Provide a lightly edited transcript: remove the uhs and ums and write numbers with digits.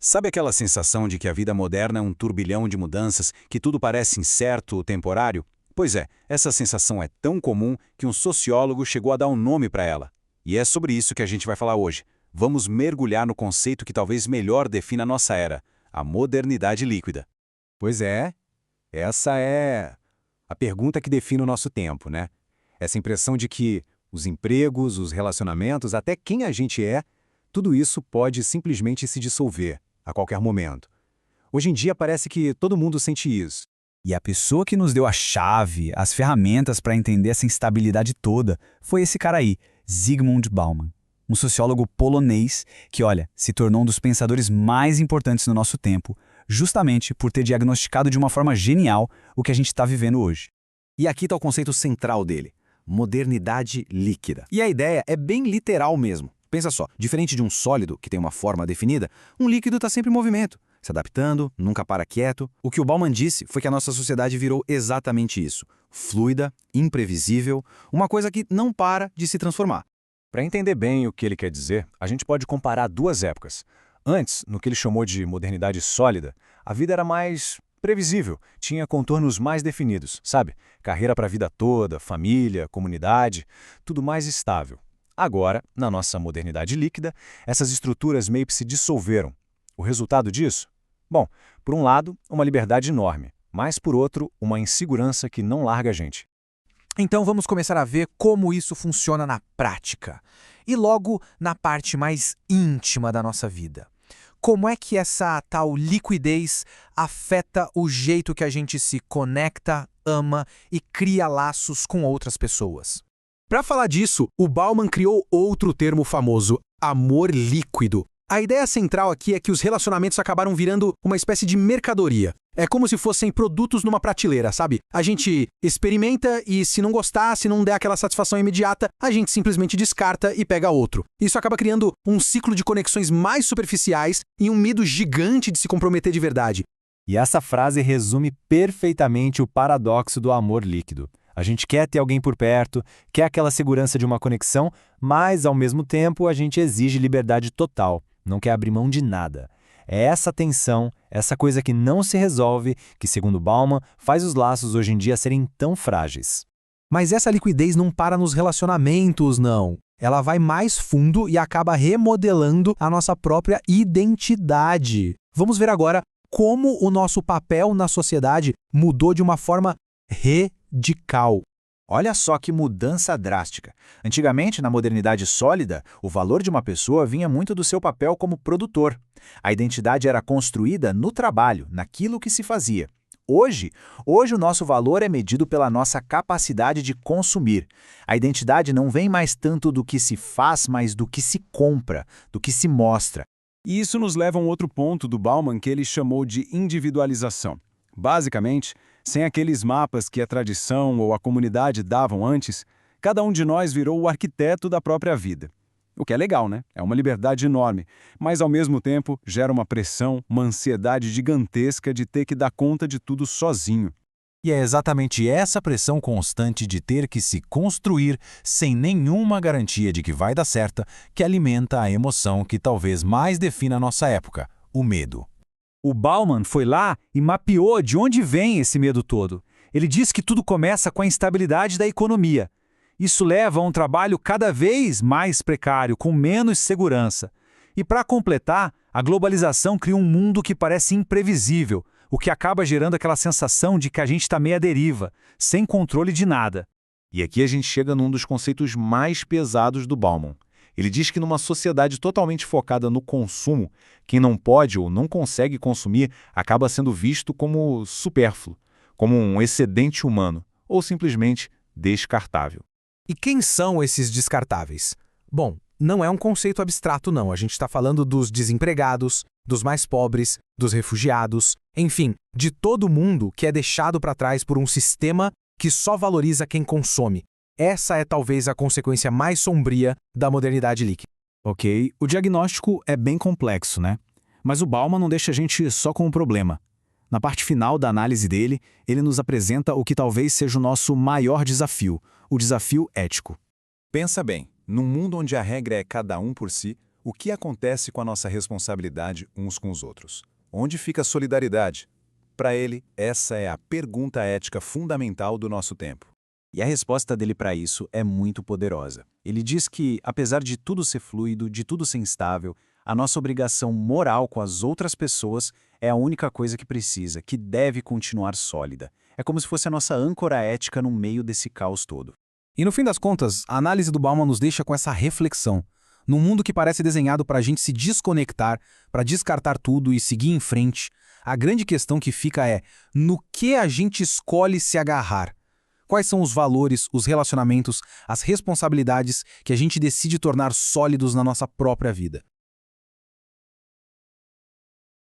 Sabe aquela sensação de que a vida moderna é um turbilhão de mudanças, que tudo parece incerto ou temporário? Pois é, essa sensação é tão comum que um sociólogo chegou a dar um nome para ela. E é sobre isso que a gente vai falar hoje. Vamos mergulhar no conceito que talvez melhor defina a nossa era, a modernidade líquida. Pois é, essa é a pergunta que define o nosso tempo, né? Essa impressão de que os empregos, os relacionamentos, até quem a gente é, tudo isso pode simplesmente se dissolver a qualquer momento. Hoje em dia parece que todo mundo sente isso. E a pessoa que nos deu a chave, as ferramentas para entender essa instabilidade toda, foi esse cara aí, Zygmunt Bauman, um sociólogo polonês que, olha, se tornou um dos pensadores mais importantes no nosso tempo, justamente por ter diagnosticado de uma forma genial o que a gente está vivendo hoje. E aqui está o conceito central dele, modernidade líquida. E a ideia é bem literal mesmo. Pensa só, diferente de um sólido, que tem uma forma definida, um líquido está sempre em movimento, se adaptando, nunca para quieto. O que o Bauman disse foi que a nossa sociedade virou exatamente isso, fluida, imprevisível, uma coisa que não para de se transformar. Para entender bem o que ele quer dizer, a gente pode comparar duas épocas. Antes, no que ele chamou de modernidade sólida, a vida era mais previsível, tinha contornos mais definidos, sabe? Carreira para a vida toda, família, comunidade, tudo mais estável. Agora, na nossa modernidade líquida, essas estruturas meio que se dissolveram. O resultado disso? Bom, por um lado, uma liberdade enorme, mas por outro, uma insegurança que não larga a gente. Então vamos começar a ver como isso funciona na prática. E logo na parte mais íntima da nossa vida. Como é que essa tal liquidez afeta o jeito que a gente se conecta, ama e cria laços com outras pessoas? Para falar disso, o Bauman criou outro termo famoso, amor líquido. A ideia central aqui é que os relacionamentos acabaram virando uma espécie de mercadoria. É como se fossem produtos numa prateleira, sabe? A gente experimenta e se não gostar, se não der aquela satisfação imediata, a gente simplesmente descarta e pega outro. Isso acaba criando um ciclo de conexões mais superficiais e um medo gigante de se comprometer de verdade. E essa frase resume perfeitamente o paradoxo do amor líquido. A gente quer ter alguém por perto, quer aquela segurança de uma conexão, mas, ao mesmo tempo, a gente exige liberdade total, não quer abrir mão de nada. É essa tensão, essa coisa que não se resolve, que, segundo Bauman, faz os laços hoje em dia serem tão frágeis. Mas essa liquidez não para nos relacionamentos, não. Ela vai mais fundo e acaba remodelando a nossa própria identidade. Vamos ver agora como o nosso papel na sociedade mudou de uma forma radical. Olha só que mudança drástica. Antigamente, na modernidade sólida, o valor de uma pessoa vinha muito do seu papel como produtor. A identidade era construída no trabalho, naquilo que se fazia. Hoje o nosso valor é medido pela nossa capacidade de consumir. A identidade não vem mais tanto do que se faz, mas do que se compra, do que se mostra. E isso nos leva a um outro ponto do Bauman que ele chamou de individualização. Basicamente, sem aqueles mapas que a tradição ou a comunidade davam antes, cada um de nós virou o arquiteto da própria vida. O que é legal, né? É uma liberdade enorme, mas ao mesmo tempo gera uma pressão, uma ansiedade gigantesca de ter que dar conta de tudo sozinho. E é exatamente essa pressão constante de ter que se construir sem nenhuma garantia de que vai dar certo que alimenta a emoção que talvez mais defina a nossa época, o medo. O Bauman foi lá e mapeou de onde vem esse medo todo. Ele diz que tudo começa com a instabilidade da economia. Isso leva a um trabalho cada vez mais precário, com menos segurança. E para completar, a globalização cria um mundo que parece imprevisível, o que acaba gerando aquela sensação de que a gente está meio à deriva, sem controle de nada. E aqui a gente chega num dos conceitos mais pesados do Bauman. Ele diz que numa sociedade totalmente focada no consumo, quem não pode ou não consegue consumir acaba sendo visto como supérfluo, como um excedente humano, ou simplesmente descartável. E quem são esses descartáveis? Bom, não é um conceito abstrato não, a gente está falando dos desempregados, dos mais pobres, dos refugiados, enfim, de todo mundo que é deixado para trás por um sistema que só valoriza quem consome. Essa é talvez a consequência mais sombria da modernidade líquida. Ok, o diagnóstico é bem complexo, né? Mas o Bauman não deixa a gente só com o problema. Na parte final da análise dele, ele nos apresenta o que talvez seja o nosso maior desafio, o desafio ético. Pensa bem, num mundo onde a regra é cada um por si, O que acontece com a nossa responsabilidade uns com os outros? Onde fica a solidariedade? Para ele, essa é a pergunta ética fundamental do nosso tempo. E a resposta dele para isso é muito poderosa. Ele diz que, apesar de tudo ser fluido, de tudo ser instável, a nossa obrigação moral com as outras pessoas é a única coisa que precisa, que deve continuar sólida. É como se fosse a nossa âncora ética no meio desse caos todo. E no fim das contas, a análise do Bauman nos deixa com essa reflexão. Num mundo que parece desenhado para a gente se desconectar, para descartar tudo e seguir em frente, a grande questão que fica é: no que a gente escolhe se agarrar? Quais são os valores, os relacionamentos, as responsabilidades que a gente decide tornar sólidos na nossa própria vida?